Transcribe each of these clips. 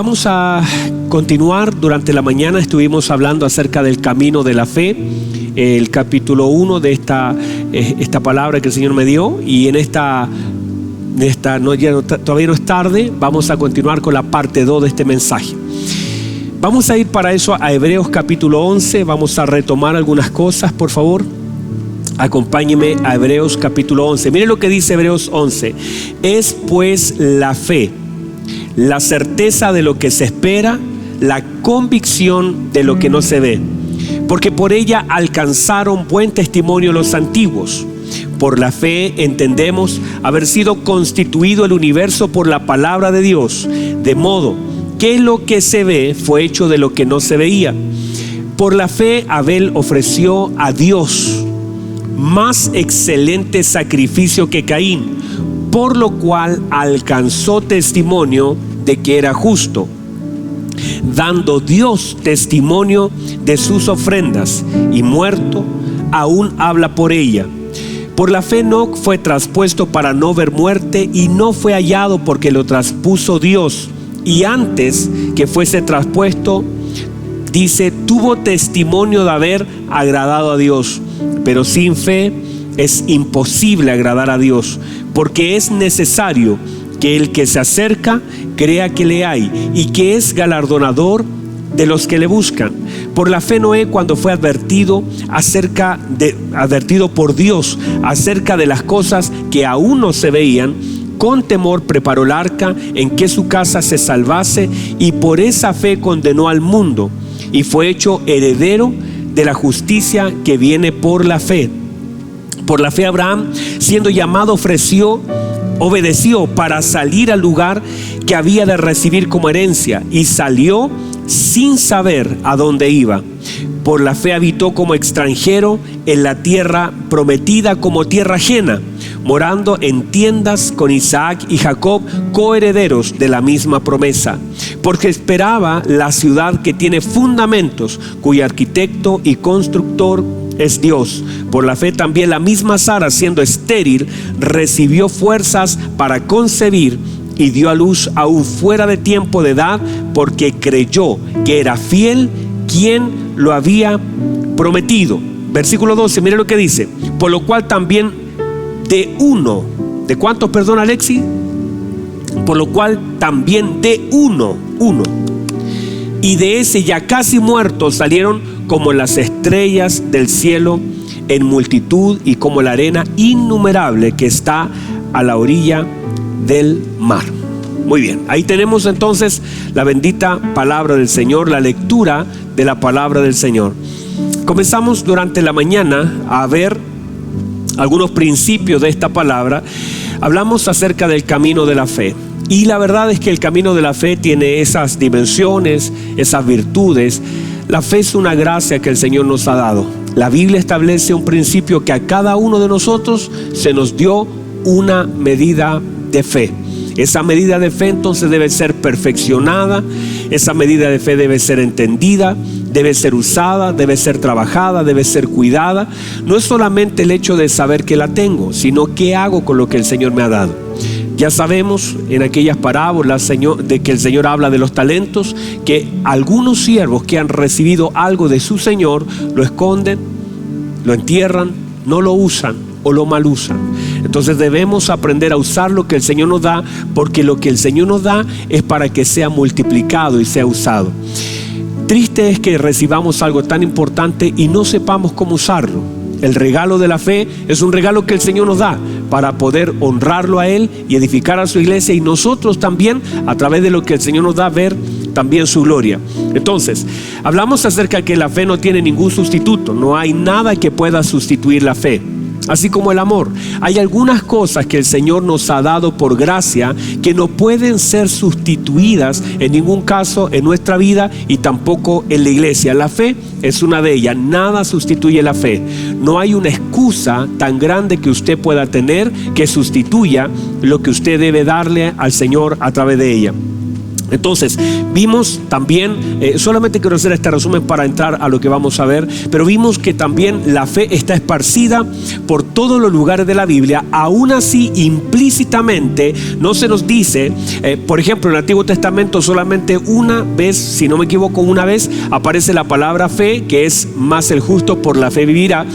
Vamos a continuar. Durante la mañana estuvimos hablando acerca del camino de la fe, el capítulo 1 de esta palabra que el Señor me dio, y todavía no es tarde, vamos a continuar con la parte 2 de este mensaje. Vamos a ir para eso a Hebreos capítulo 11, vamos a retomar algunas cosas, por favor. Acompáñeme a Hebreos capítulo 11. Miren lo que dice Hebreos 11. Es pues la fe, la certeza de lo que se espera, la convicción de lo que no se ve, porque por ella alcanzaron buen testimonio los antiguos. Por la fe entendemos haber sido constituido el universo por la palabra de Dios, de modo que lo que se ve fue hecho de lo que no se veía. Por la fe Abel ofreció a Dios más excelente sacrificio que Caín, por lo cual alcanzó testimonio de que era justo, dando Dios testimonio de sus ofrendas, y muerto aún habla por ella. Por la fe Enoc fue traspuesto para no ver muerte, y no fue hallado porque lo traspuso Dios, y antes que fuese traspuesto, dice, tuvo testimonio de haber agradado a Dios. Pero sin fe es imposible agradar a Dios, porque es necesario que el que se acerca crea que le hay y que es galardonador de los que le buscan. Por la fe Noé, cuando fue advertido por Dios acerca de las cosas que aún no se veían, con temor preparó el arca en que su casa se salvase, y por esa fe condenó al mundo y fue hecho heredero de la justicia que viene por la fe. Por la fe Abraham, siendo llamado, obedeció para salir al lugar que había de recibir como herencia, y salió sin saber a dónde iba. Por la fe habitó como extranjero en la tierra prometida, como tierra ajena, morando en tiendas con Isaac y Jacob, coherederos de la misma promesa, porque esperaba la ciudad que tiene fundamentos, cuyo arquitecto y constructor es Dios. Por la fe también la misma Sara, siendo estéril, recibió fuerzas para concebir, y dio a luz aún fuera de tiempo de edad, porque creyó que era fiel quien lo había prometido. Versículo 12, mire lo que dice. Por lo cual también ¿de cuántos, perdón, Alexi? Por lo cual también de uno, y de ese ya casi muerto salieron como las estrellas del cielo en multitud, y como la arena innumerable que está a la orilla del mar. Muy bien, ahí tenemos entonces la bendita palabra del Señor, la lectura de la palabra del Señor. Comenzamos durante la mañana a ver algunos principios de esta palabra. Hablamos acerca del camino de la fe, y la verdad es que el camino de la fe tiene esas dimensiones, esas virtudes. La fe es una gracia que el Señor nos ha dado. La Biblia establece un principio, que a cada uno de nosotros se nos dio una medida de fe. Esa medida de fe entonces debe ser perfeccionada, esa medida de fe debe ser entendida, debe ser usada, debe ser trabajada, debe ser cuidada. No es solamente el hecho de saber que la tengo, sino qué hago con lo que el Señor me ha dado. Ya sabemos en aquellas parábolas de que el Señor habla de los talentos, que algunos siervos que han recibido algo de su Señor lo esconden, lo entierran, no lo usan o lo mal usan. Entonces debemos aprender a usar lo que el Señor nos da, porque lo que el Señor nos da es para que sea multiplicado y sea usado. Triste es que recibamos algo tan importante y no sepamos cómo usarlo. El regalo de la fe es un regalo que el Señor nos da para poder honrarlo a Él y edificar a su iglesia, y nosotros también, a través de lo que el Señor nos da, ver también su gloria. Entonces, hablamos acerca de que la fe no tiene ningún sustituto. No hay nada que pueda sustituir la fe. Así como el amor, hay algunas cosas que el Señor nos ha dado por gracia que no pueden ser sustituidas en ningún caso en nuestra vida, y tampoco en la iglesia. La fe es una de ellas. Nada sustituye la fe. No hay una excusa tan grande que usted pueda tener que sustituya lo que usted debe darle al Señor a través de ella. Entonces vimos también, solamente quiero hacer este resumen para entrar a lo que vamos a ver, pero vimos que también la fe está esparcida por todos los lugares de la Biblia, aún así implícitamente no se nos dice, por ejemplo, en el Antiguo Testamento solamente una vez, si no me equivoco, una vez aparece la palabra fe, que es más el justo por la fe vivirá,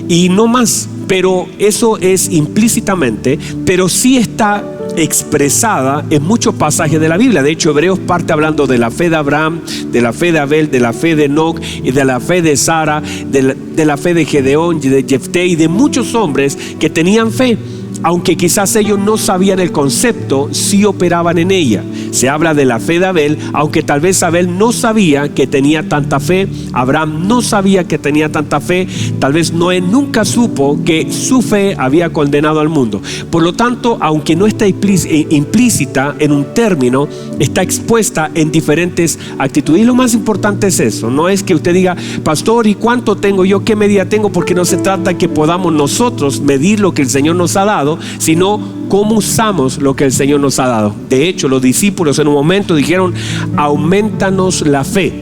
y no más. Pero eso es implícitamente, pero sí está expresada en muchos pasajes de la Biblia. De hecho, Hebreos parte hablando de la fe de Abraham, de la fe de Abel, de la fe de Enoc y de la fe de Sara, de la fe de Gedeón y de Jefté y de muchos hombres que tenían fe. Aunque quizás ellos no sabían el concepto, sí operaban en ella. Se habla de la fe de Abel, aunque tal vez Abel no sabía que tenía tanta fe, Abraham no sabía que tenía tanta fe, tal vez Noé nunca supo que su fe había condenado al mundo. Por lo tanto, aunque no está implícita en un término, está expuesta en diferentes actitudes. Y lo más importante es eso, no es que usted diga, pastor, ¿y cuánto tengo yo? ¿Qué medida tengo? Porque no se trata que podamos nosotros medir lo que el Señor nos ha dado, sino cómo usamos lo que el Señor nos ha dado. De hecho, los discípulos en un momento dijeron, aumentanos la fe.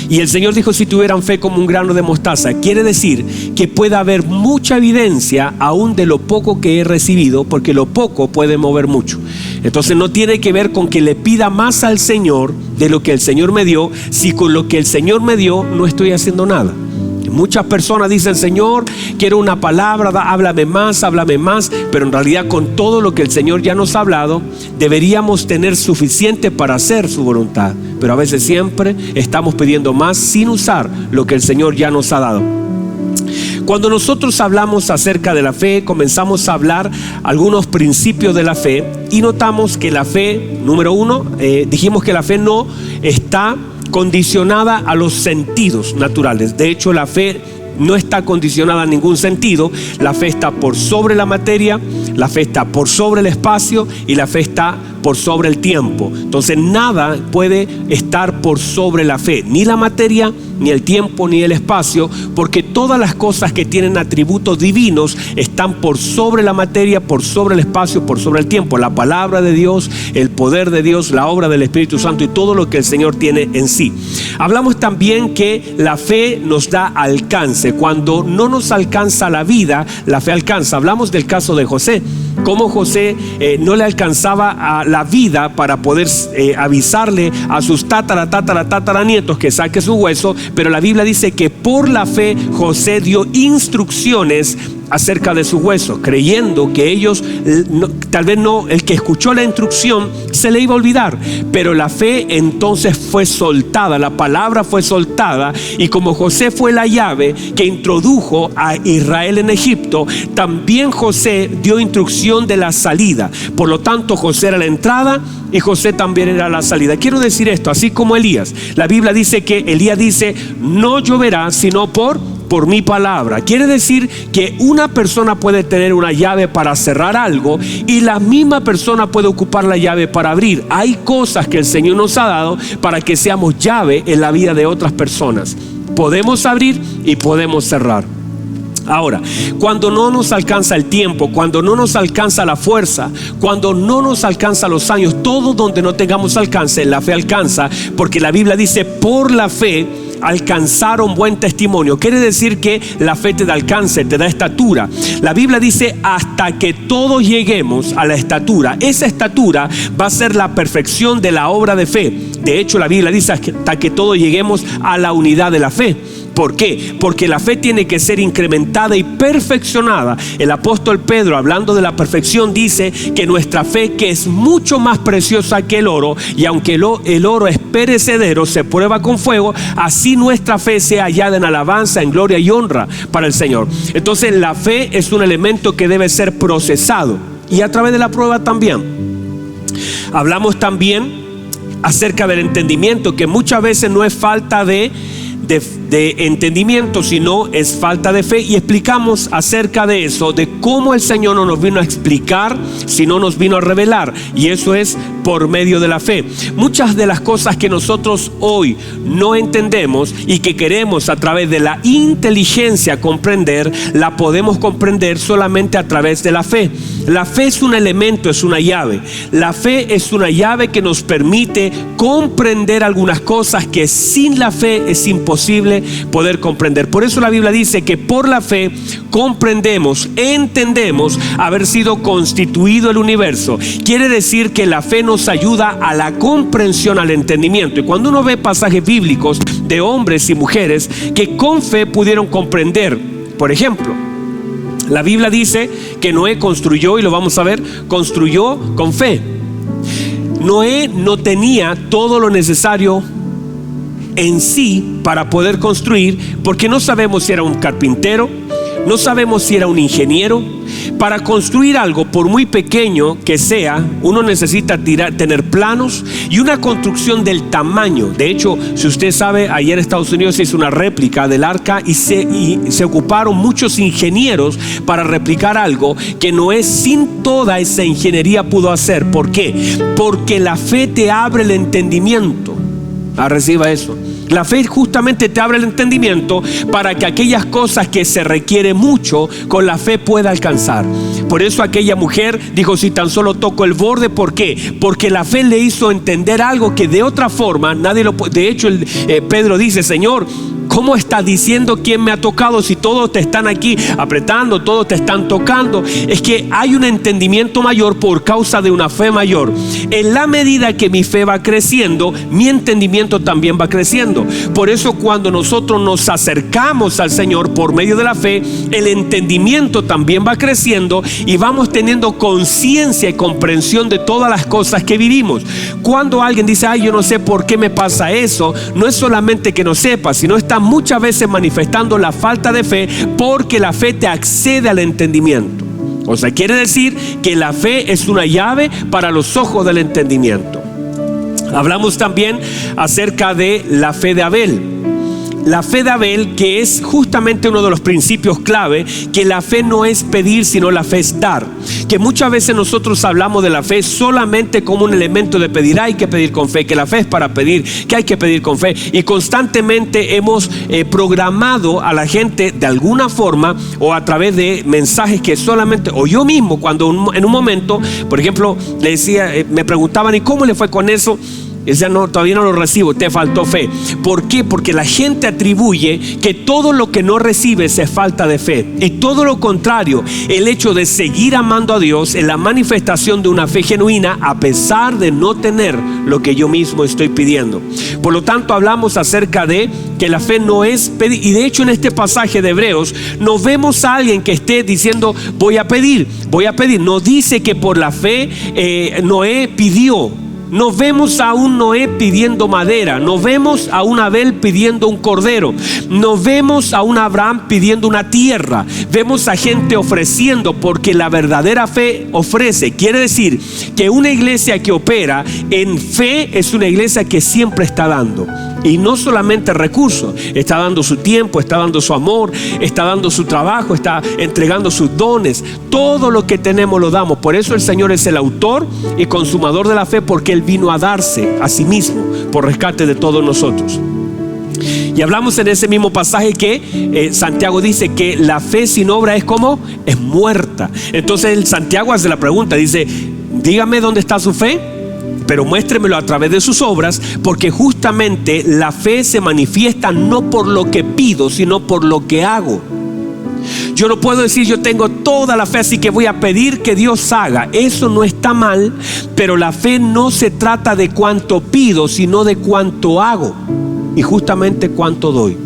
Y el Señor dijo, si tuvieran fe como un grano de mostaza. Quiere decir que puede haber mucha evidencia aún de lo poco que he recibido, porque lo poco puede mover mucho. Entonces no tiene que ver con que le pida más al Señor de lo que el Señor me dio, si con lo que el Señor me dio no estoy haciendo nada. Muchas personas dicen, Señor, quiero una palabra, háblame más, pero en realidad con todo lo que el Señor ya nos ha hablado, deberíamos tener suficiente para hacer su voluntad. Pero a veces siempre estamos pidiendo más sin usar lo que el Señor ya nos ha dado. Cuando nosotros hablamos acerca de la fe, comenzamos a hablar algunos principios de la fe y notamos que la fe, número uno, dijimos que la fe no está condicionada a los sentidos naturales. De hecho, la fe no está condicionada a ningún sentido. La fe está por sobre la materia, la fe está por sobre el espacio y la fe está por sobre el tiempo. Entonces nada puede estar por sobre la fe, ni la materia, ni el tiempo, ni el espacio, porque todas las cosas que tienen atributos divinos están por sobre la materia, por sobre el espacio, por sobre el tiempo. La palabra de Dios, el poder de Dios, la obra del Espíritu Santo y todo lo que el Señor tiene en sí. Hablamos también que la fe nos da alcance. Cuando no nos alcanza la vida, la fe alcanza. Hablamos del caso de José. Cómo José no le alcanzaba a la vida para poder avisarle a sus tataranietos que saque su hueso, pero la Biblia dice que por la fe José dio instrucciones acerca de su hueso, creyendo que ellos, tal vez no, el que escuchó la instrucción se le iba a olvidar, pero la fe entonces fue soltada, la palabra fue soltada, y como José fue la llave que introdujo a Israel en Egipto, también José dio instrucción de la salida. Por lo tanto, José era la entrada y José también era la salida. Quiero decir esto, así como Elías, la Biblia dice que Elías dice, no lloverá sino por mi palabra. Quiere decir que una persona puede tener una llave para cerrar algo y la misma persona puede ocupar la llave para abrir. Hay cosas que el Señor nos ha dado para que seamos llave en la vida de otras personas. Podemos abrir y podemos cerrar. Ahora, cuando no nos alcanza el tiempo, cuando no nos alcanza la fuerza, cuando no nos alcanza los años, todo donde no tengamos alcance, la fe alcanza, porque la Biblia dice, por la fe alcanzaron buen testimonio. Quiere decir que la fe te da alcance, te da estatura. La Biblia dice, hasta que todos lleguemos a la estatura. Esa estatura va a ser la perfección de la obra de fe. De hecho, la Biblia dice, hasta que todos lleguemos a la unidad de la fe. ¿Por qué? Porque la fe tiene que ser incrementada y perfeccionada. El apóstol Pedro, hablando de la perfección, dice que nuestra fe, que es mucho más preciosa que el oro, y aunque el oro es perecedero, se prueba con fuego, así nuestra fe sea hallada en alabanza, en gloria y honra para el Señor. Entonces la fe es un elemento que debe ser procesado, y a través de la prueba también. Hablamos también acerca del entendimiento, que muchas veces no es falta de entendimiento, sino es falta de fe, y explicamos acerca de eso, de cómo el Señor no nos vino a explicar, sino nos vino a revelar, y eso es por medio de la fe. Muchas de las cosas que nosotros hoy no entendemos y que queremos a través de la inteligencia comprender, la podemos comprender solamente a través de la fe. La fe es un elemento, es una llave. La fe es una llave que nos permite comprender algunas cosas que sin la fe es imposible difícil poder comprender. Por eso la Biblia dice que por la fe comprendemos, entendemos haber sido constituido el universo. Quiere decir que la fe nos ayuda a la comprensión, al entendimiento. Y cuando uno ve pasajes bíblicos de hombres y mujeres que con fe pudieron comprender, por ejemplo, la Biblia dice que Noé construyó, y lo vamos a ver, construyó con fe. Noé no tenía todo lo necesario en sí para poder construir, porque no sabemos si era un carpintero, no sabemos si era un ingeniero. Para construir algo, por muy pequeño que sea, uno necesita tener planos y una construcción del tamaño. De hecho, si usted sabe, ayer en Estados Unidos se hizo una réplica del arca y se ocuparon muchos ingenieros para replicar algo que Noé sin toda esa ingeniería pudo hacer. ¿Por qué? Porque la fe te abre el entendimiento. Reciba eso. La fe justamente te abre el entendimiento para que aquellas cosas que se requiere mucho, con la fe pueda alcanzar. Por eso aquella mujer dijo: si tan solo toco el borde. ¿Por qué? Porque la fe le hizo entender algo que de otra forma nadie lo puede. De hecho, Pedro dice: Señor, ¿cómo estás diciendo quién me ha tocado si todos te están aquí apretando, todos te están tocando? Es que hay un entendimiento mayor por causa de una fe mayor. En la medida que mi fe va creciendo, mi entendimiento también va creciendo. Por eso cuando nosotros nos acercamos al Señor por medio de la fe, el entendimiento también va creciendo y vamos teniendo conciencia y comprensión de todas las cosas que vivimos. Cuando alguien dice: ay, yo no sé por qué me pasa eso, no es solamente que no sepa, sino está muchas veces manifestando la falta de fe, porque la fe te accede al entendimiento. O sea, quiere decir que la fe es una llave para los ojos del entendimiento. Hablamos también acerca de la fe de Abel. La fe de Abel, que es justamente uno de los principios clave, que la fe no es pedir, sino la fe es dar. Que muchas veces nosotros hablamos de la fe solamente como un elemento de pedir. Hay que pedir con fe, que la fe es para pedir, que hay que pedir con fe. Y constantemente hemos programado a la gente de alguna forma, o a través de mensajes que solamente, o yo mismo cuando en un momento, por ejemplo, le decía, me preguntaban: ¿y cómo le fue con eso? Y decía: no, todavía no lo recibo, te faltó fe. ¿Por qué? Porque la gente atribuye que todo lo que no recibes es falta de fe. Y todo lo contrario, el hecho de seguir amando a Dios es la manifestación de una fe genuina, a pesar de no tener lo que yo mismo estoy pidiendo. Por lo tanto, hablamos acerca de que la fe no es pedir. Y de hecho, en este pasaje de Hebreos no vemos a alguien que esté diciendo: voy a pedir, voy a pedir. No dice que por la fe Noé pidió. No vemos a un Noé pidiendo madera, no vemos a un Abel pidiendo un cordero, no vemos a un Abraham pidiendo una tierra. Vemos a gente ofreciendo, porque la verdadera fe ofrece. Quiere decir que una iglesia que opera en fe es una iglesia que siempre está dando. Y no solamente recursos, está dando su tiempo, está dando su amor, está dando su trabajo, está entregando sus dones. Todo lo que tenemos lo damos. Por eso el Señor es el autor y consumador de la fe, porque Él vino a darse a sí mismo por rescate de todos nosotros. Y hablamos en ese mismo pasaje que Santiago dice que la fe sin obra es como es muerta. Entonces Santiago hace la pregunta, dice: dígame dónde está su fe, pero muéstremelo a través de sus obras, porque justamente la fe se manifiesta no por lo que pido, sino por lo que hago. Yo no puedo decir: yo tengo toda la fe, así que voy a pedir que Dios haga. Eso no está mal, pero la fe no se trata de cuánto pido, sino de cuánto hago, y justamente cuánto doy.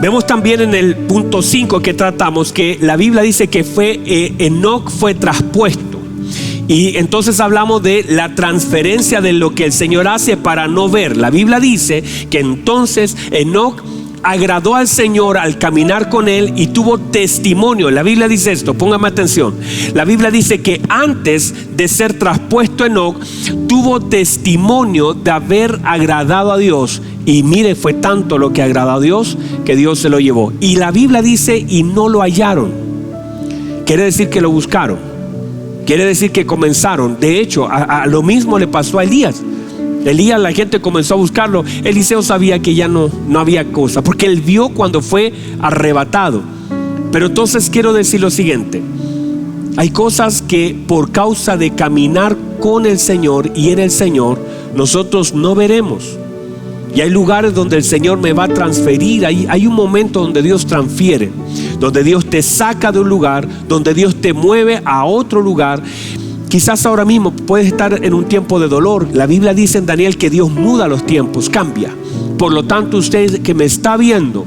Vemos también en el punto 5 que tratamos, que la Biblia dice que Enoc fue traspuesto. Y entonces hablamos de la transferencia de lo que el Señor hace para no ver. La Biblia dice que entonces Enoc agradó al Señor al caminar con Él y tuvo testimonio. La Biblia dice esto, póngame atención. La Biblia dice que antes de ser traspuesto Enoc, tuvo testimonio de haber agradado a Dios. Y mire, fue tanto lo que agradó a Dios que Dios se lo llevó. Y la Biblia dice: y no lo hallaron. Quiere decir que lo buscaron. Quiere decir que comenzaron. De hecho, a lo mismo le pasó a Elías. Elías, la gente comenzó a buscarlo. Eliseo sabía que ya no había cosa, porque él vio cuando fue arrebatado. Pero entonces quiero decir lo siguiente: hay cosas que por causa de caminar con el Señor y en el Señor, nosotros no veremos. Y hay lugares donde el Señor me va a transferir. Hay un momento donde Dios transfiere, donde Dios te saca de un lugar, donde Dios te mueve a otro lugar. Quizás ahora mismo puedes estar en un tiempo de dolor. La Biblia dice en Daniel que Dios muda los tiempos, cambia. Por lo tanto, usted que me está viendo,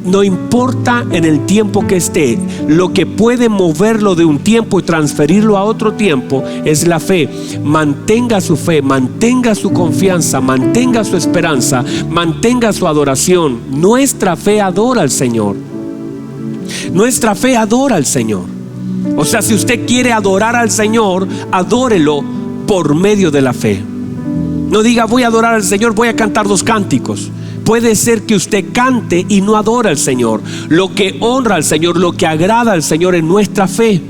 no importa en el tiempo que esté, lo que puede moverlo de un tiempo y transferirlo a otro tiempo es la fe. Mantenga su fe, mantenga su confianza, mantenga su esperanza, mantenga su adoración. Nuestra fe adora al Señor. Nuestra fe adora al Señor. O sea, si usted quiere adorar al Señor, adórelo por medio de la fe. No diga voy a adorar al Señor, voy a cantar 2 cánticos. Puede ser que usted cante y no adora al Señor. Lo que honra al Señor, lo que agrada al Señor es nuestra fe.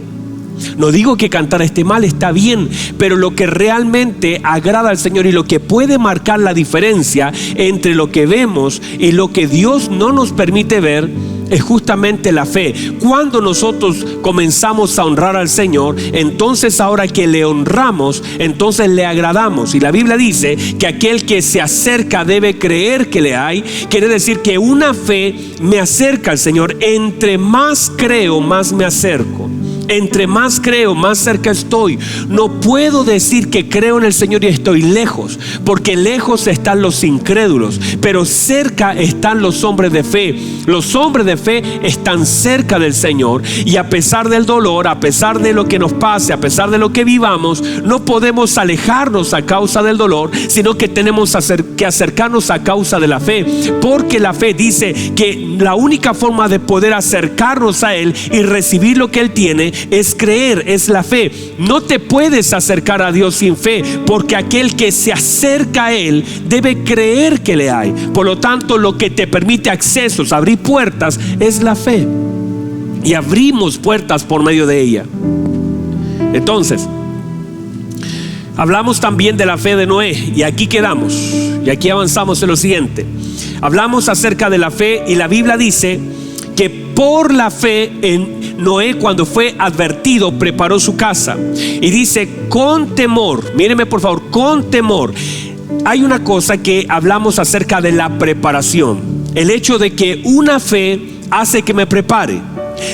No digo que cantar esté mal, está bien, pero lo que realmente agrada al Señor y lo que puede marcar la diferencia entre lo que vemos y lo que Dios no nos permite ver es justamente la fe. Cuando nosotros comenzamos a honrar al Señor, entonces ahora que le honramos, entonces le agradamos. Y la Biblia dice que aquel que se acerca debe creer que le hay. Quiere decir que una fe me acerca al Señor. Entre más creo, más me acerco. Entre más creo, más cerca estoy. No puedo decir que creo en el Señor y estoy lejos, porque lejos están los incrédulos, pero cerca están los hombres de fe. Los hombres de fe están cerca del Señor, y a pesar del dolor, a pesar de lo que nos pase, a pesar de lo que vivamos, no podemos alejarnos a causa del dolor, sino que tenemos que acercarnos a causa de la fe, porque la fe dice que la única forma de poder acercarnos a Él y recibir lo que Él tiene es creer, es la fe. No te puedes acercar a Dios sin fe, porque aquel que se acerca a Él debe creer que le hay. Por lo tanto, lo que te permite accesos, abrir puertas, es la fe, y abrimos puertas por medio de ella. Entonces, hablamos también de la fe de Noé, y aquí quedamos, y aquí avanzamos en lo siguiente. Hablamos acerca de la fe, y la Biblia dice que por la fe en Noé, cuando fue advertido, preparó su casa. Y dice con temor, míreme por favor, con temor. Hay una cosa que hablamos acerca de la preparación. El hecho de que una fe hace que me prepare.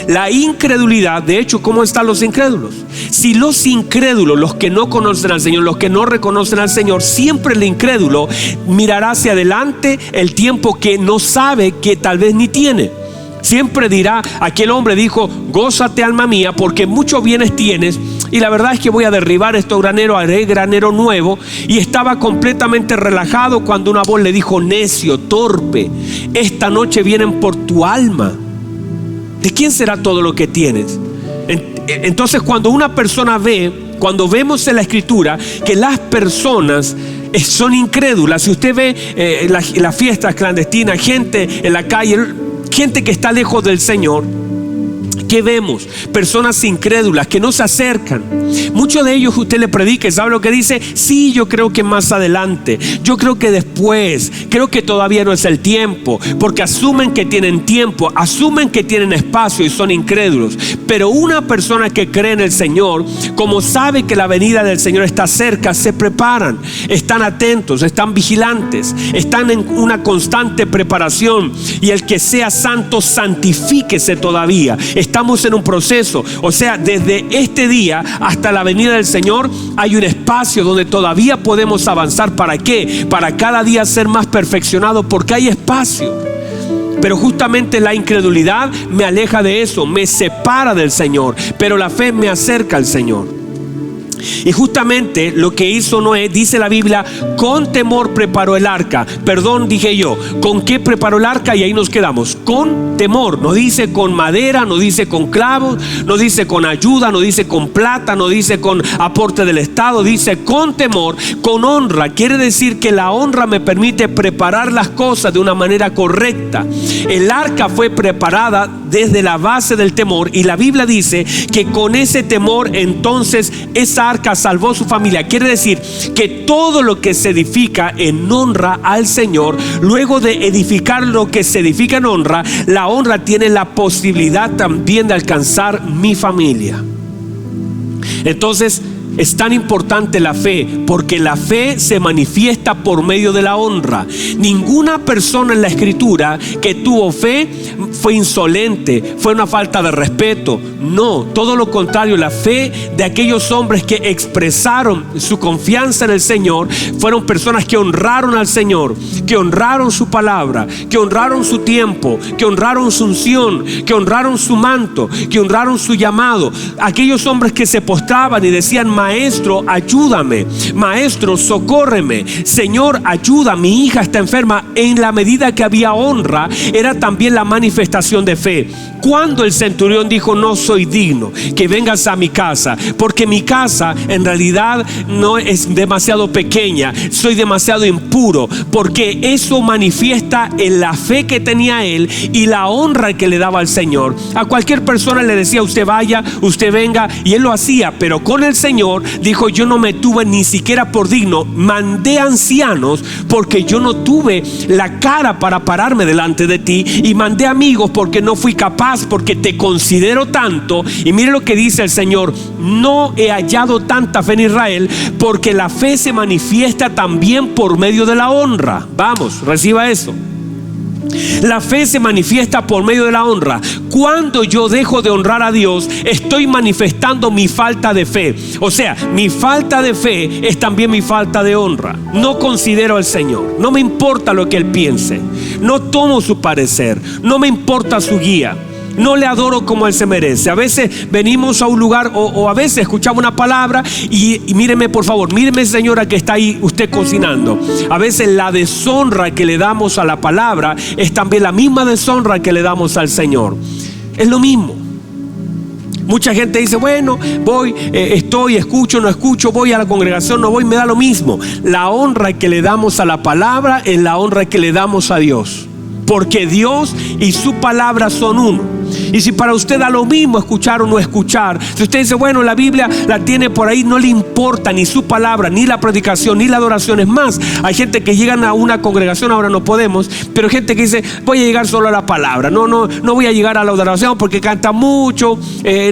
La incredulidad, de hecho, ¿cómo están los incrédulos? Si los incrédulos, los que no conocen al Señor, los que no reconocen al Señor, siempre el incrédulo mirará hacia adelante el tiempo que no sabe, que tal vez ni tiene. Siempre dirá, aquel hombre dijo, gózate alma mía, porque muchos bienes tienes, y la verdad es que voy a derribar estos graneros, haré granero nuevo. Y estaba completamente relajado cuando una voz le dijo, necio, torpe, esta noche vienen por tu alma. ¿De quién será todo lo que tienes? Entonces, cuando una persona cuando vemos en la Escritura que las personas son incrédulas, si usted ve las fiestas clandestinas, gente en la calle, gente que está lejos del Señor, ¿qué vemos? Personas incrédulas que no se acercan. Muchos de ellos usted le predica, ¿sabe lo que dice? Sí, yo creo que más adelante, yo creo que después, creo que todavía no es el tiempo, porque asumen que tienen tiempo, asumen que tienen espacio y son incrédulos. Pero una persona que cree en el Señor, como sabe que la venida del Señor está cerca, se preparan, están atentos, están vigilantes, están en una constante preparación. Y el que sea santo, santifíquese todavía. Estamos en un proceso, o sea, desde este día hasta la venida del Señor hay un espacio donde todavía podemos avanzar. ¿Para qué? Para cada día ser más perfeccionado, porque hay espacio. Pero justamente la incredulidad me aleja de eso, me separa del Señor, pero la fe me acerca al Señor. Y justamente lo que hizo Noé, dice la Biblia, con temor preparó el arca. Perdón, dije yo, ¿con qué preparó el arca? Y ahí nos quedamos, con temor. No dice con madera, no dice con clavos, no dice con ayuda, no dice con plata, no dice con aporte del Estado, dice con temor, con honra. Quiere decir que la honra me permite preparar las cosas de una manera correcta. El arca fue preparada desde la base del temor, y la Biblia dice que con ese temor entonces esa arca salvó su familia. Quiere decir que todo lo que se edifica en honra al Señor, luego de edificar lo que se edifica en honra, la honra tiene la posibilidad también de alcanzar mi familia. Entonces es tan importante la fe? Porque la fe se manifiesta por medio de la honra. Ninguna persona en la Escritura que tuvo fe fue insolente, fue una falta de respeto. No, todo lo contrario. La fe de aquellos hombres que expresaron su confianza en el Señor fueron personas que honraron al Señor, que honraron su palabra, que honraron su tiempo, que honraron su unción, que honraron su manto, que honraron su llamado. Aquellos hombres que se postraban y decían: Maestro, ayúdame, Maestro, socórreme, Señor, ayuda, mi hija está enferma. En la medida que había honra, era también la manifestación de fe. Cuando el centurión dijo: no soy digno que vengas a mi casa, porque mi casa en realidad no es demasiado pequeña, soy demasiado impuro, porque eso manifiesta en la fe que tenía él y la honra que le daba al Señor. A cualquier persona le decía: usted vaya, usted venga, y él lo hacía, pero con el Señor dijo: yo no me tuve ni siquiera por digno, mandé ancianos porque yo no tuve la cara para pararme delante de ti, y mandé amigos porque no fui capaz, porque te considero tanto. Y mire lo que dice el Señor: no he hallado tanta fe en Israel, porque la fe se manifiesta también por medio de la honra. Vamos, reciba eso. La fe se manifiesta por medio de la honra. Cuando yo dejo de honrar a Dios, estoy manifestando mi falta de fe. O sea, mi falta de fe es también mi falta de honra. No considero al Señor, no me importa lo que Él piense, no tomo su parecer, no me importa su guía, no le adoro como Él se merece. A veces venimos a un lugar o a veces escuchamos una palabra y míreme, por favor, míreme, señora, que está ahí usted cocinando. A veces la deshonra que le damos a la palabra es también la misma deshonra que le damos al Señor. Es lo mismo. Mucha gente dice: bueno, voy, estoy, escucho, no escucho, voy a la congregación, no voy, me da lo mismo. La honra que le damos a la palabra es la honra que le damos a Dios, porque Dios y su palabra son uno. Y si para usted da lo mismo escuchar o no escuchar, si usted dice: bueno, la Biblia la tiene por ahí, no le importa ni su palabra, ni la predicación, ni la adoración. Es más, hay gente que llegan a una congregación, ahora no podemos, pero gente que dice: voy a llegar solo a la palabra, no voy a llegar a la adoración porque canta mucho,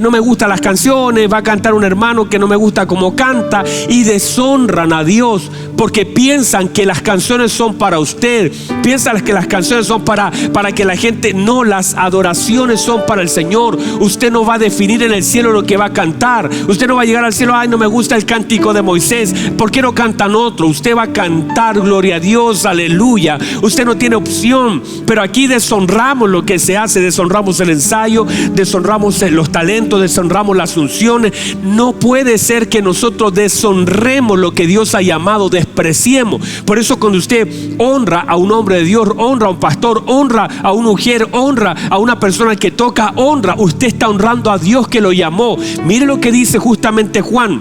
no me gustan las canciones, va a cantar un hermano que no me gusta como canta, y deshonran a Dios porque piensan que las canciones son para usted, piensan que las canciones son para que la gente. No, las adoraciones son para el Señor. Usted no va a definir en el cielo lo que va a cantar. Usted no va a llegar al cielo: ay, no me gusta el cántico de Moisés, ¿por qué no cantan otro? Usted va a cantar: gloria a Dios, aleluya. Usted no tiene opción. Pero aquí deshonramos lo que se hace, deshonramos el ensayo, deshonramos los talentos, deshonramos las unciones. No puede ser que nosotros deshonremos lo que Dios ha llamado, despreciemos. Por eso cuando usted honra a un hombre de Dios, honra a un pastor, honra a una mujer, honra a una persona que toca, honra, usted está honrando a Dios que lo llamó. Mire lo que dice justamente Juan: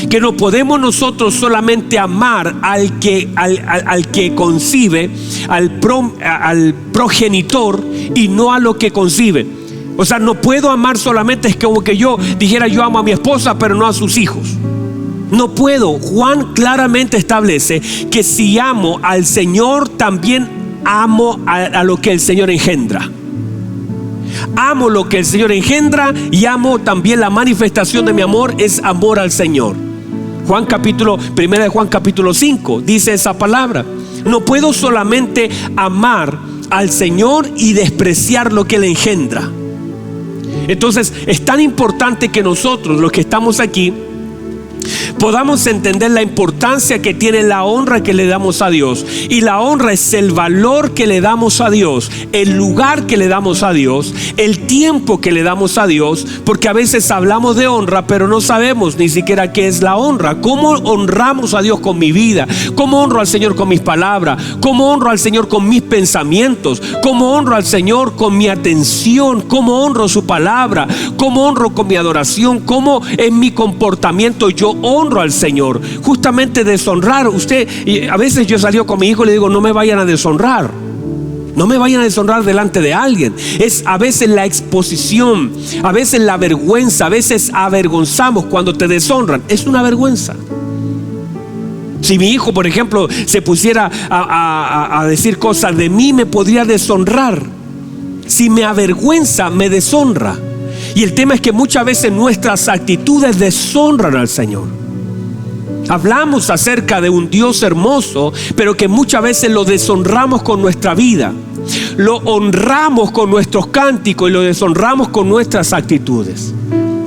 que no podemos nosotros solamente amar al que concibe, al progenitor, y no a lo que concibe. O sea, no puedo amar solamente, es como que yo dijera: yo amo a mi esposa pero no a sus hijos. No puedo. Juan claramente establece que si amo al Señor, también amo a lo que el Señor engendra. Amo lo que el Señor engendra y amo también la manifestación de mi amor, es amor al Señor. Primera de Juan capítulo 5 dice esa palabra. No puedo solamente amar al Señor y despreciar lo que Él engendra. Entonces es tan importante que nosotros, los que estamos aquí, podamos entender la importancia que tiene la honra que le damos a Dios. Y la honra es el valor que le damos a Dios, el lugar que le damos a Dios, el tiempo que le damos a Dios. Porque a veces hablamos de honra, pero no sabemos ni siquiera qué es la honra. ¿Cómo honramos a Dios con mi vida? ¿Cómo honro al Señor con mis palabras? ¿Cómo honro al Señor con mis pensamientos? ¿Cómo honro al Señor con mi atención? ¿Cómo honro su palabra? ¿Cómo honro con mi adoración? ¿Cómo en mi comportamiento yo honro al Señor? Justamente deshonrar. Y a veces yo salgo con mi hijo y le digo: no me vayan a deshonrar, no me vayan a deshonrar delante de alguien. Es a veces la exposición, a veces la vergüenza, a veces avergonzamos cuando te deshonran. Es una vergüenza. Si mi hijo, por ejemplo, se pusiera a decir cosas de mí, me podría deshonrar. Si me avergüenza, me deshonra. Y el tema es que muchas veces nuestras actitudes deshonran al Señor. Hablamos acerca de un Dios hermoso, pero que muchas veces lo deshonramos con nuestra vida. Lo honramos con nuestros cánticos y lo deshonramos con nuestras actitudes.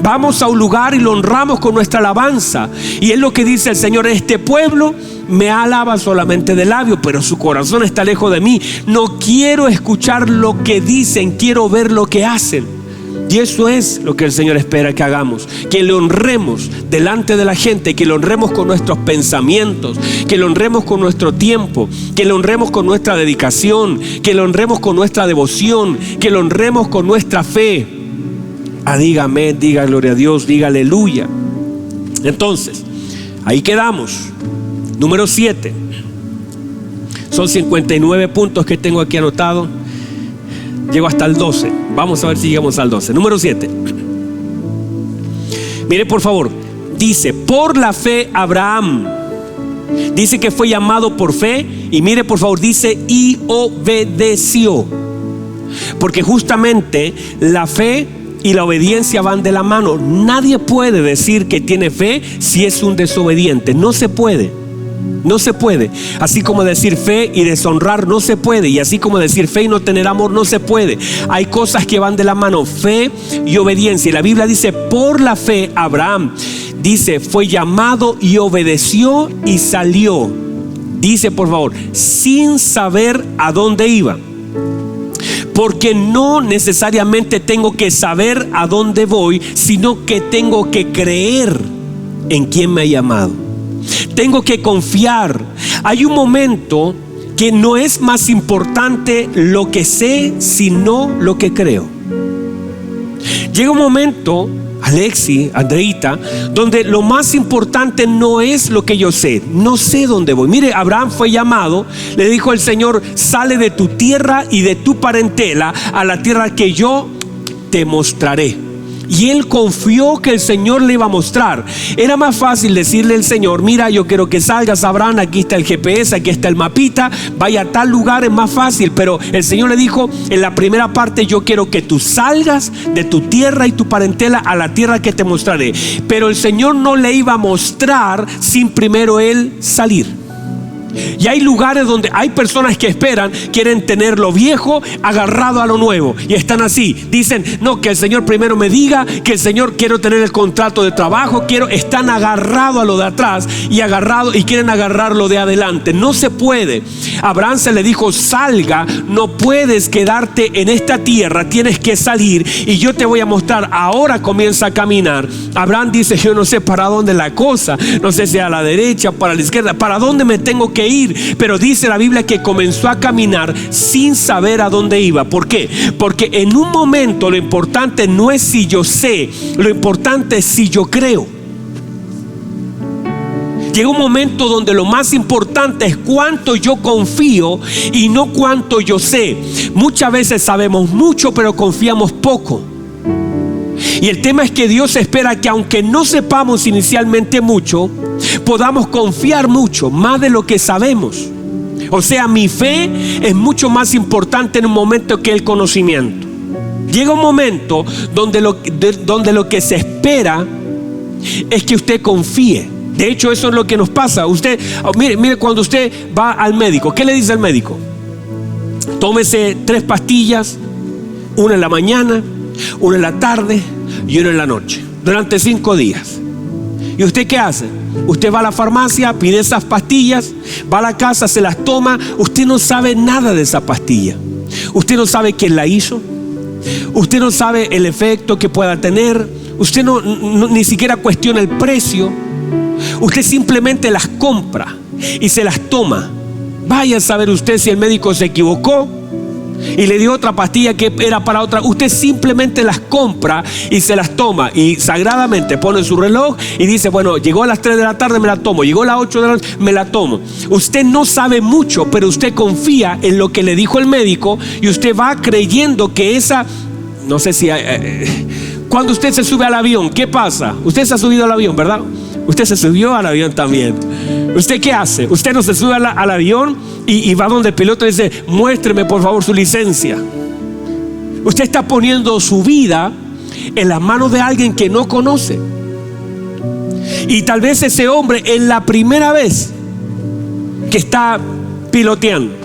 Vamos a un lugar y lo honramos con nuestra alabanza. Y es lo que dice el Señor: este pueblo me alaba solamente de labio, pero su corazón está lejos de mí. No quiero escuchar lo que dicen, quiero ver lo que hacen. Y eso es lo que el Señor espera que hagamos, que le honremos delante de la gente, que le honremos con nuestros pensamientos, que le honremos con nuestro tiempo, que le honremos con nuestra dedicación, que le honremos con nuestra devoción, que le honremos con nuestra fe. Diga amén, diga gloria a Dios, diga aleluya. Entonces, ahí quedamos. Número 7. Son 59 puntos que tengo aquí anotado. Llego hasta el 12. Vamos a ver si llegamos al 12. Número 7. Mire por favor. Dice: por la fe Abraham. Dice que fue llamado por fe. Y mire por favor, dice: y obedeció. Porque justamente la fe y la obediencia van de la mano. Nadie puede decir que tiene fe si es un desobediente. No se puede. No se puede. Así como decir fe y deshonrar no se puede. Y así como decir fe y no tener amor no se puede. Hay cosas que van de la mano: fe y obediencia. Y la Biblia dice: por la fe Abraham, dice, fue llamado y obedeció y salió. Dice por favor, sin saber a dónde iba. Porque no necesariamente tengo que saber a dónde voy, sino que tengo que creer en quien me ha llamado. Tengo que confiar. Hay un momento que no es más importante lo que sé, sino lo que creo. Llega un momento, Alexi, Andreita, donde lo más importante no es lo que yo sé. No sé dónde voy. Mire, Abraham fue llamado. Le dijo el Señor: sale de tu tierra y de tu parentela a la tierra que yo te mostraré. Y él confió que el Señor le iba a mostrar. Era más fácil decirle al Señor: mira, yo quiero que salgas, Abraham, aquí está el GPS, aquí está el mapita, vaya a tal lugar, es más fácil. Pero el Señor le dijo en la primera parte: yo quiero que tú salgas de tu tierra y tu parentela a la tierra que te mostraré. Pero el Señor no le iba a mostrar sin primero él salir. Y hay lugares donde hay personas que esperan, quieren tener lo viejo agarrado a lo nuevo. Y están así, dicen: no, que el Señor primero me diga, que el Señor, quiero tener el contrato de trabajo, están agarrados a lo de atrás y quieren agarrar lo de adelante. No se puede. Abraham se le dijo: salga, no puedes quedarte en esta tierra, tienes que salir y yo te voy a mostrar. Ahora comienza a caminar. Abraham dice: yo no sé para dónde la cosa, no sé si a la derecha, para la izquierda, para dónde me tengo que ir. Pero dice la Biblia que comenzó a caminar sin saber a dónde iba. ¿Por qué? Porque en un momento lo importante no es si yo sé, lo importante es si yo creo. Llega un momento donde lo más importante es cuánto yo confío y no cuánto yo sé. Muchas veces sabemos mucho, pero confiamos poco. Y el tema es que Dios espera que, aunque no sepamos inicialmente mucho, podamos confiar mucho, más de lo que sabemos. O sea, mi fe es mucho más importante en un momento que el conocimiento. Llega un momento donde lo que se espera es que usted confíe. De hecho, eso es lo que nos pasa. Usted, mire, cuando usted va al médico, ¿qué le dice al médico? Tómese 3 pastillas, una en la mañana, una en la tarde y una en la noche, durante 5 días. ¿Y usted qué hace? Usted va a la farmacia, pide esas pastillas, va a la casa, se las toma. Usted no sabe nada de esa pastilla. Usted no sabe quién la hizo. Usted no sabe el efecto que pueda tener. Usted ni siquiera cuestiona el precio. Usted simplemente las compra y se las toma. Vaya a saber usted si el médico se equivocó y le dio otra pastilla que era para otra. Usted simplemente las compra y se las toma, y sagradamente pone su reloj y dice: bueno, llegó a las 3 de la tarde, me la tomo. Llegó a las 8 de la noche, me la tomo. Usted no sabe mucho, pero usted confía en lo que le dijo el médico, y usted va creyendo que esa, no sé si cuando usted se sube al avión, ¿qué pasa? Usted se ha subido al avión, ¿verdad? Usted se subió al avión también. ¿Usted qué hace? Usted no se sube al avión y va donde el piloto y dice: muéstreme por favor su licencia. Usted está poniendo su vida en las manos de alguien que no conoce. Y tal vez ese hombre es la primera vez que está piloteando.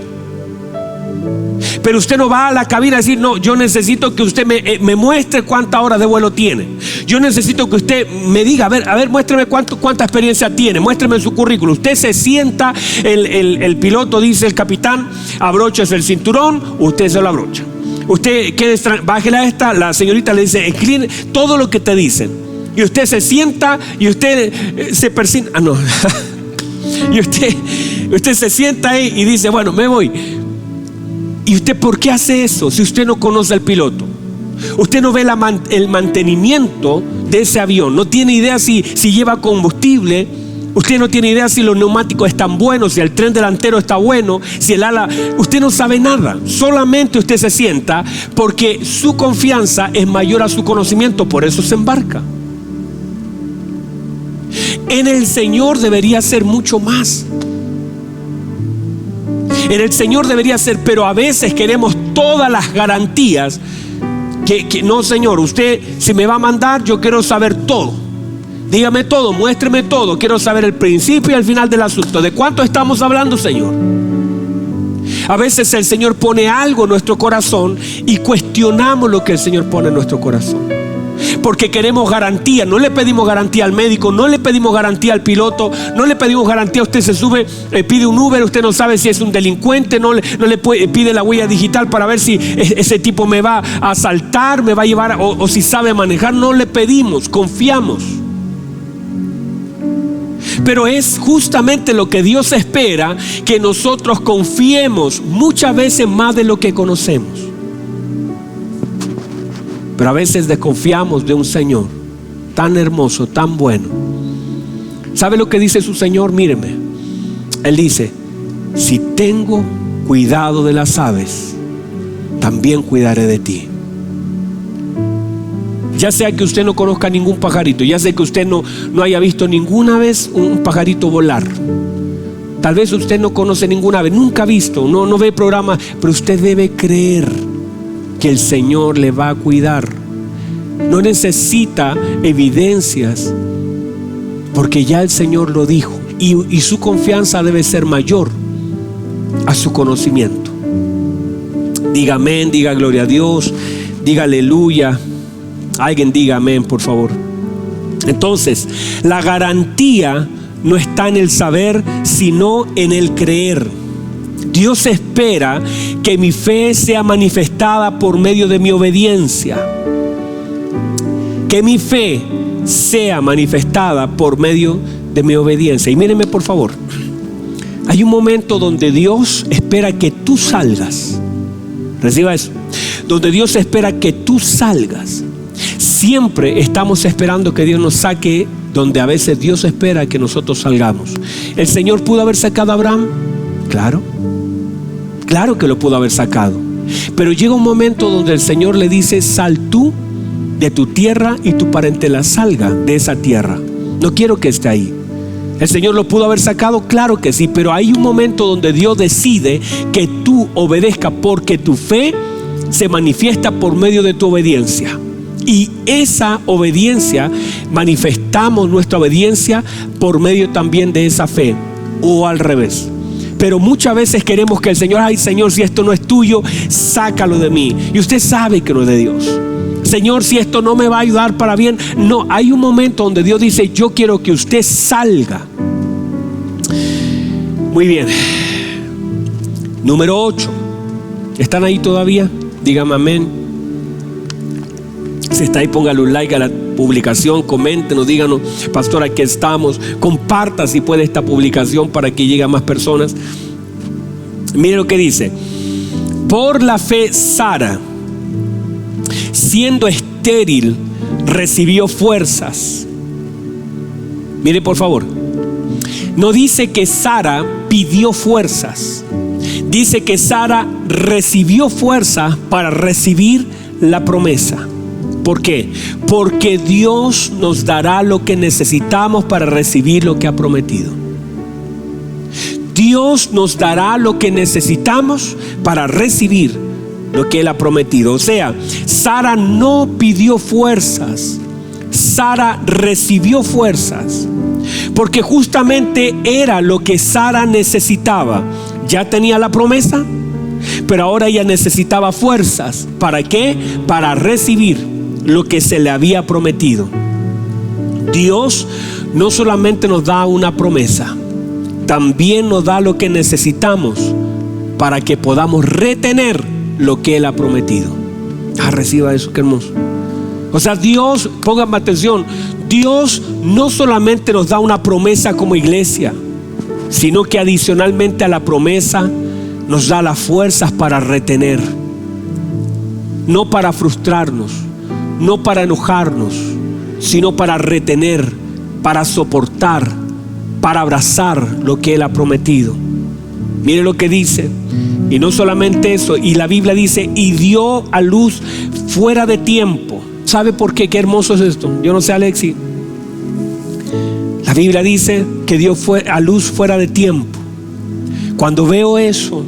Pero usted no va a la cabina a decir: no, yo necesito que usted me muestre cuántas horas de vuelo tiene. Yo necesito que usted me diga, a ver, muéstreme cuánta experiencia tiene, muéstreme su currículum. Usted se sienta, el piloto dice, el capitán, abróchese el cinturón, usted se lo abrocha. Usted bájela esta, la señorita le dice, incline, todo lo que te dicen. Y usted se sienta y usted se persigna. Ah, no. Y usted se sienta ahí y dice: bueno, me voy. ¿Y usted por qué hace eso si usted no conoce al piloto? Usted no ve el mantenimiento de ese avión, no tiene idea si lleva combustible, usted no tiene idea si los neumáticos están buenos, si el tren delantero está bueno, si el ala. Usted no sabe nada, solamente usted se sienta porque su confianza es mayor a su conocimiento, por eso se embarca. En el Señor debería ser mucho más. En el Señor debería ser, pero a veces queremos todas las garantías. Que no, Señor, usted si me va a mandar, yo quiero saber todo. Dígame todo, muéstreme todo. Quiero saber el principio y el final del asunto. ¿De cuánto estamos hablando, Señor? A veces el Señor pone algo en nuestro corazón y cuestionamos lo que el Señor pone en nuestro corazón. Porque queremos garantía. No le pedimos garantía al médico, no le pedimos garantía al piloto, no le pedimos garantía. Usted se sube, pide un Uber, usted no sabe si es un delincuente, no le pide la huella digital para ver si ese tipo me va a asaltar, me va a llevar o si sabe manejar. No le pedimos, confiamos. Pero es justamente lo que Dios espera, que nosotros confiemos muchas veces más de lo que conocemos. Pero a veces desconfiamos de un Señor tan hermoso, tan bueno. ¿Sabe lo que dice su Señor? Míreme. Él dice: si tengo cuidado de las aves, también cuidaré de ti. Ya sea que usted no conozca ningún pajarito, ya sea que usted no haya visto ninguna vez un pajarito volar. Tal vez usted no conoce ninguna ave, nunca ha visto, no ve programas, pero usted debe creer que el Señor le va a cuidar. No necesita evidencias, porque ya el Señor lo dijo, y su confianza debe ser mayor a su conocimiento. Diga amén, diga gloria a Dios, diga aleluya. Alguien diga amén, por favor. Entonces, la garantía no está en el saber, sino en el creer. Dios espera que mi fe sea manifestada por medio de mi obediencia. Que mi fe sea manifestada por medio de mi obediencia. Y mírenme, por favor. Hay un momento donde Dios espera que tú salgas. Reciba eso. Donde Dios espera que tú salgas. Siempre estamos esperando que Dios nos saque donde a veces Dios espera que nosotros salgamos. ¿El Señor pudo haber sacado a Abraham? Claro que lo pudo haber sacado. Pero llega un momento donde el Señor le dice: sal tú de tu tierra y tu parentela, salga de esa tierra. No quiero que esté ahí. ¿El Señor lo pudo haber sacado? Claro que sí, pero hay un momento donde Dios decide que tú obedezcas, porque tu fe se manifiesta por medio de tu obediencia. Y esa obediencia, manifestamos nuestra obediencia por medio también de esa fe, o al revés. Pero muchas veces queremos que el Señor: ay, Señor, si esto no es tuyo, sácalo de mí. Y usted sabe que no es de Dios. Señor, si esto no me va a ayudar para bien. No, hay un momento donde Dios dice: yo quiero que usted salga. Muy bien. Número 8. ¿Están ahí todavía? Dígame amén. Si está ahí, póngale un like a la publicación, coméntenos, díganos: pastor, aquí estamos. Comparta si puede esta publicación para que llegue a más personas. Mire lo que dice: por la fe Sara, siendo estéril, recibió fuerzas. Mire, por favor, no dice que Sara pidió fuerzas, dice que Sara recibió fuerzas para recibir la promesa. ¿Por qué? Porque Dios nos dará lo que necesitamos para recibir lo que ha prometido. Dios nos dará lo que necesitamos para recibir lo que Él ha prometido. O sea, Sara no pidió fuerzas, Sara recibió fuerzas, porque justamente era lo que Sara necesitaba. Ya tenía la promesa, pero ahora ella necesitaba fuerzas. ¿Para qué? Para recibir lo que se le había prometido. Dios no solamente nos da una promesa, también nos da lo que necesitamos para que podamos retener lo que Él ha prometido. Reciba eso, qué hermoso. O sea, Dios, pónganme atención, Dios no solamente nos da una promesa como iglesia, sino que adicionalmente a la promesa nos da las fuerzas para retener, no para frustrarnos, no para enojarnos, sino para retener, para soportar, para abrazar lo que Él ha prometido. Mire lo que dice. Y no solamente eso, y la Biblia dice, y dio a luz fuera de tiempo. ¿Sabe por qué? Qué hermoso es esto. Yo no sé, Alexi. La Biblia dice que dio a luz fuera de tiempo. Cuando veo eso,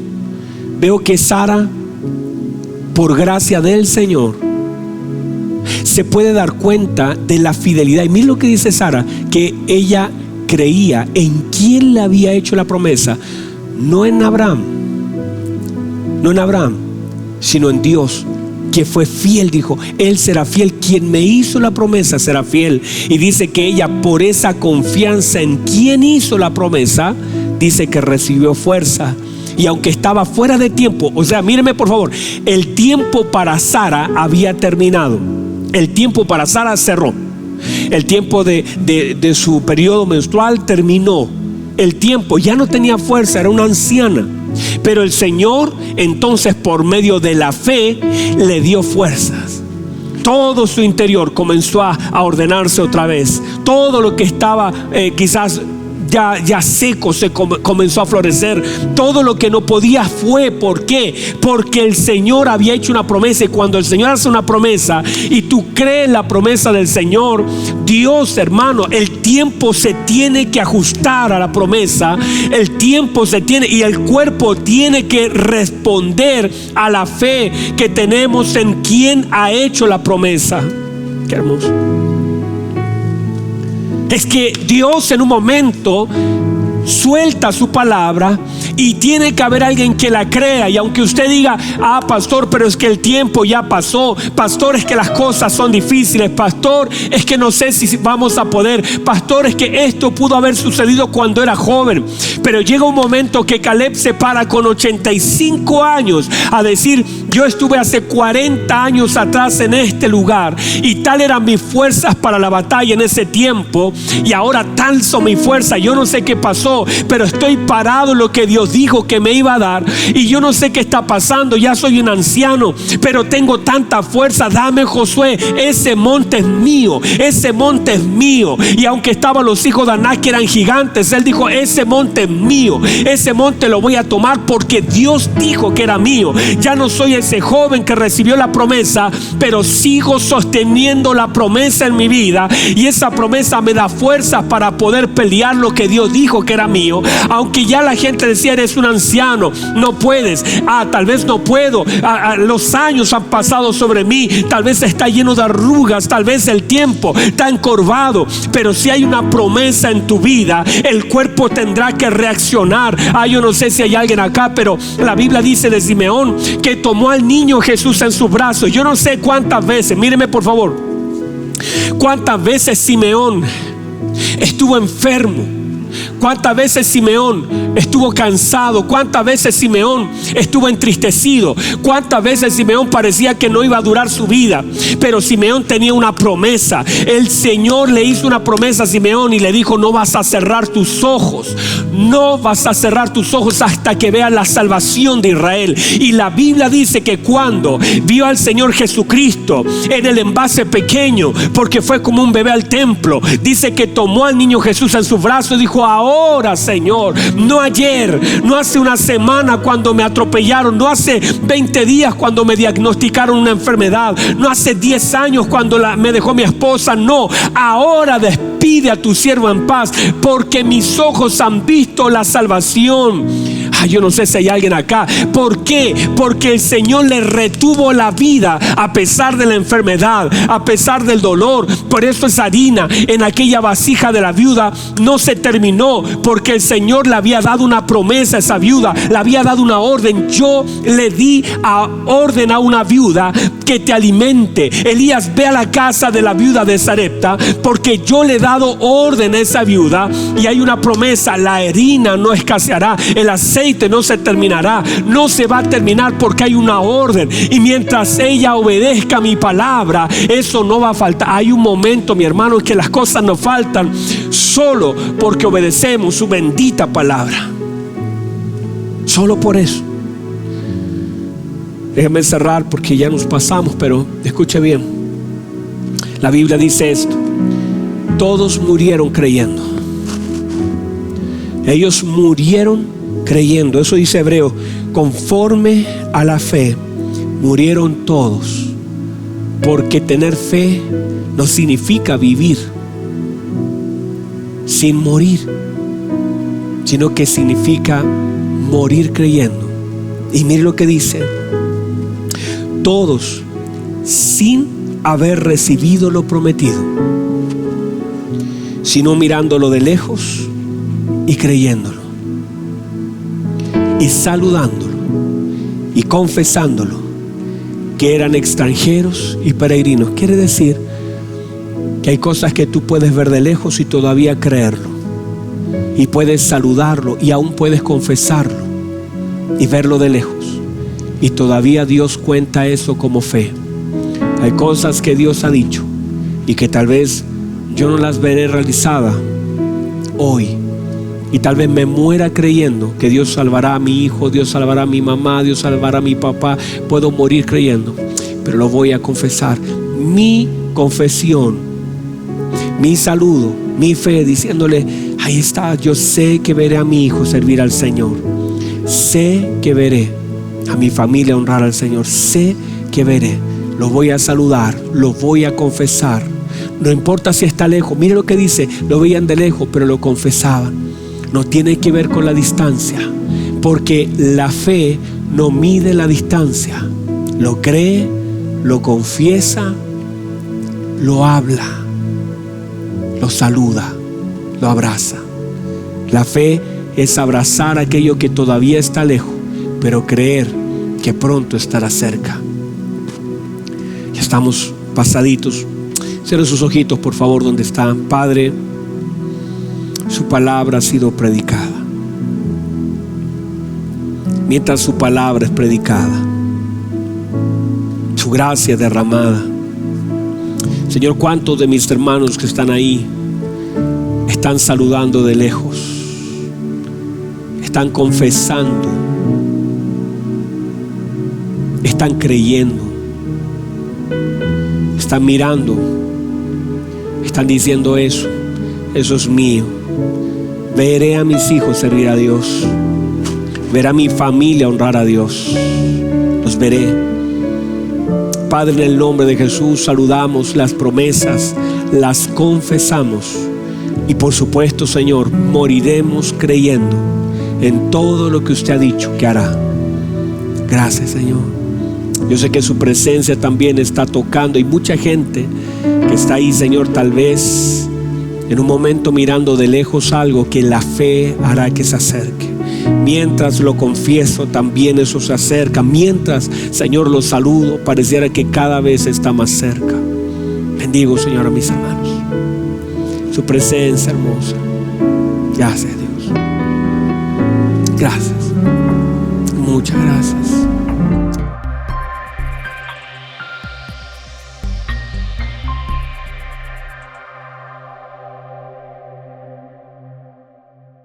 veo que Sara, por gracia del Señor, se puede dar cuenta de la fidelidad. Y mire lo que dice Sara, que ella creía en quién le había hecho la promesa. No en Abraham, sino en Dios, que fue fiel. Dijo, Él será fiel, quien me hizo la promesa será fiel. Y dice que ella, por esa confianza en quien hizo la promesa, dice que recibió fuerza. Y aunque estaba fuera de tiempo, o sea, míreme por favor, el tiempo para Sara había terminado. El tiempo para Sara cerró. El tiempo de su periodo menstrual terminó. El tiempo, ya no tenía fuerza, era una anciana. Pero el Señor entonces, por medio de la fe, le dio fuerzas. Todo su interior comenzó a ordenarse otra vez. Todo lo que estaba quizás ya seco comenzó a florecer. Todo lo que no podía fue. ¿Por qué? Porque el Señor había hecho una promesa. Y cuando el Señor hace una promesa y tú crees la promesa del Señor, Dios, hermano, el tiempo se tiene que ajustar a la promesa. El tiempo se tiene, y el cuerpo tiene que responder a la fe que tenemos en quien ha hecho la promesa. Qué hermoso. Es que Dios en un momento suelta su palabra y tiene que haber alguien que la crea. Y aunque usted diga, pastor, pero es que el tiempo ya pasó, pastor, es que las cosas son difíciles, pastor, es que no sé si vamos a poder, pastor, es que esto pudo haber sucedido cuando era joven. Pero llega un momento que Caleb se para con 85 años a decir, yo estuve hace 40 años atrás en este lugar y tal eran mis fuerzas para la batalla en ese tiempo, y ahora tal son mis fuerzas. Yo no sé qué pasó, pero estoy parado en lo que Dios dijo que me iba a dar, y yo no sé qué está pasando. Ya soy un anciano, pero tengo tanta fuerza. Dame, Josué, ese monte es mío, ese monte es mío. Y aunque estaban los hijos de Anac que eran gigantes, él dijo, ese monte es mío, ese monte lo voy a tomar porque Dios dijo que era mío. Ya no soy ese joven que recibió la promesa, pero sigo sosteniendo la promesa en mi vida, y esa promesa me da fuerzas para poder pelear lo que Dios dijo que era mío. Aunque ya la gente decía, eres un anciano, no puedes, tal vez no puedo, los años han pasado sobre mí, tal vez está lleno de arrugas, tal vez el tiempo está encorvado, pero si hay una promesa en tu vida, el cuerpo tendrá que reaccionar. Yo no sé si hay alguien acá, pero la Biblia dice de Simeón que tomó al niño Jesús en sus brazos. Yo no sé cuántas veces, míreme por favor, cuántas veces Simeón estuvo enfermo, cuántas veces Simeón estuvo cansado, cuántas veces Simeón estuvo entristecido, cuántas veces Simeón parecía que no iba a durar su vida. Pero Simeón tenía una promesa. El Señor le hizo una promesa a Simeón y le dijo, no vas a cerrar tus ojos, no vas a cerrar tus ojos hasta que veas la salvación de Israel. Y la Biblia dice que cuando vio al Señor Jesucristo en el envase pequeño, porque fue como un bebé al templo, dice que tomó al niño Jesús en sus brazos y dijo, ahora, Señor, no ayer, no hace una semana cuando me atropellaron, no hace 20 días cuando me diagnosticaron una enfermedad, no hace 10 años cuando me dejó mi esposa, no, ahora despide a tu siervo en paz, porque mis ojos han visto la salvación. Yo no sé si hay alguien acá. ¿Por qué? Porque el Señor le retuvo la vida a pesar de la enfermedad, a pesar del dolor. Por eso esa harina en aquella vasija de la viuda no se terminó, porque el Señor le había dado una promesa a esa viuda, le había dado una orden. Yo le di orden a una viuda que te alimente. Elías, ve a la casa de la viuda de Sarepta, porque yo le he dado orden a esa viuda, y hay una promesa: la harina no escaseará, el aceite no se terminará, no se va a terminar, porque hay una orden. Y mientras ella obedezca mi palabra, eso no va a faltar. Hay un momento, mi hermano, en que las cosas nos faltan solo porque obedecemos su bendita palabra. Solo por eso. Déjeme cerrar porque ya nos pasamos, pero escuche bien. La Biblia dice esto: todos murieron creyendo. Ellos murieron creyendo. Eso dice Hebreo: conforme a la fe murieron todos. Porque tener fe no significa vivir sin morir, sino que significa morir creyendo. Y mire lo que dice: todos sin haber recibido lo prometido, sino mirándolo de lejos y creyéndolo, y saludándolo y confesándolo, que eran extranjeros y peregrinos. Quiere decir que hay cosas que tú puedes ver de lejos y todavía creerlo, y puedes saludarlo y aún puedes confesarlo y verlo de lejos, y todavía Dios cuenta eso como fe. Hay cosas que Dios ha dicho y que tal vez yo no las veré realizadas hoy, y tal vez me muera creyendo que Dios salvará a mi hijo, Dios salvará a mi mamá, Dios salvará a mi papá. Puedo morir creyendo, pero lo voy a confesar. Mi confesión, mi saludo, mi fe, diciéndole: ahí está, yo sé que veré a mi hijo servir al Señor, sé que veré a mi familia honrar al Señor, sé que veré, lo voy a saludar, lo voy a confesar. No importa si está lejos. Mire lo que dice: lo veían de lejos, pero lo confesaban. No tiene que ver con la distancia, porque la fe no mide la distancia. Lo cree, lo confiesa, lo habla, lo saluda, lo abraza. La fe es abrazar aquello que todavía está lejos, pero creer que pronto estará cerca. Ya estamos pasaditos. Cierren sus ojitos, por favor, donde están. Padre, su palabra ha sido predicada. Mientras su palabra es predicada, su gracia derramada. Señor, ¿cuántos de mis hermanos que están ahí están saludando de lejos? Están confesando, están creyendo, están mirando, están diciendo: eso es mío. Veré a mis hijos servir a Dios, veré a mi familia honrar a Dios, los veré. Padre, en el nombre de Jesús, saludamos las promesas, las confesamos, y por supuesto, Señor, moriremos creyendo en todo lo que usted ha dicho que hará. Gracias, Señor. Yo sé que su presencia también está tocando, y mucha gente que está ahí, Señor, tal vez en un momento mirando de lejos algo que la fe hará que se acerque. Mientras lo confieso, también eso se acerca. Mientras, Señor, lo saludo, pareciera que cada vez está más cerca. Bendigo, Señor, a mis hermanos. Su presencia hermosa. Gracias, Dios. Gracias. Muchas gracias.